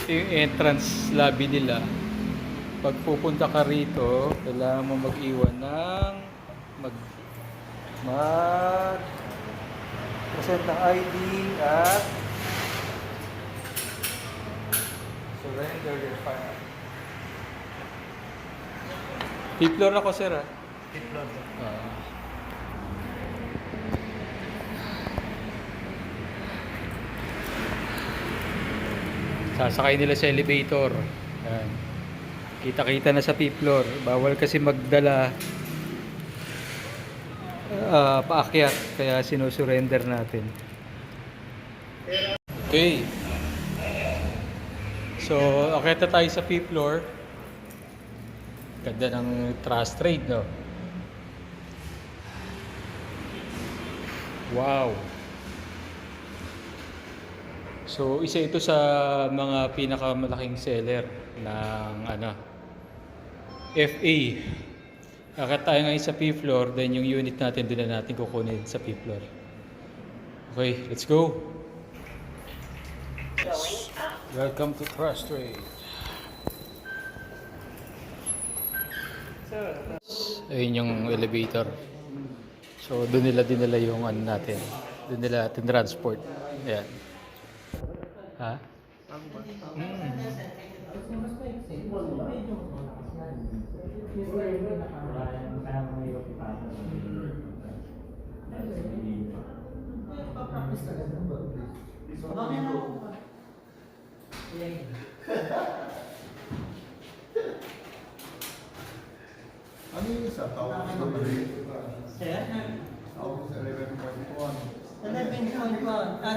Ito yung entrance lobby nila. Pag pupunta ka rito, kailangan mo mag-iwan ng mag present ng ID at surrender your file. Fifth floor ako, sir, ah. Fifth floor. Sasakay nila sa elevator. Ayan. Kita-kita na sa fifth floor. Bawal kasi magdala paakyat, kaya sinusurrender natin. Okay. So, akyat na tayo sa fifth floor. Ganda ng trust trade, no? Wow. So, isa ito sa mga pinakamalaking seller ng FA. Akyat tayo ngayon sa fifth floor, then yung unit natin doon na natin kukunin sa fifth floor. Okay, let's go. Welcome to Trust Trade. Ayun yung elevator. So, doon nila dinala yung natin. Doon nila transport. Ayan. Ha? Ano yung isa? Tawag sa number 8. Tawag sa 11.1. 11.1.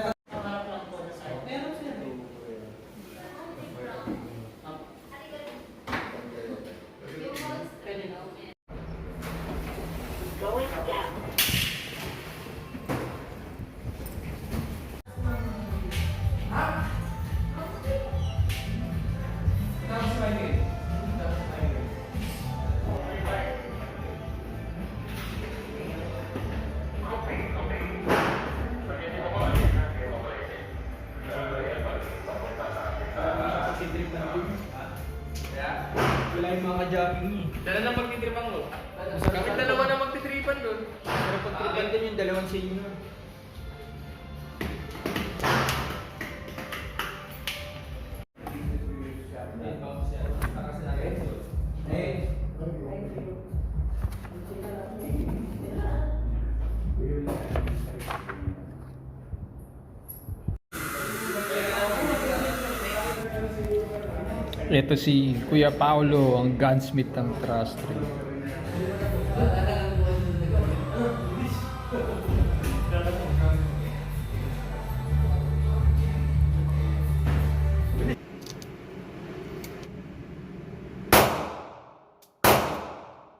Wala yung mga ka-jogging niya. Dala na magtitripang mo. Bakit dalawa na magtitripan doon? Pero pag tripan din yung dalawang sa inyo. Ito si Kuya Paolo, ang gunsmith ng Trust Trade.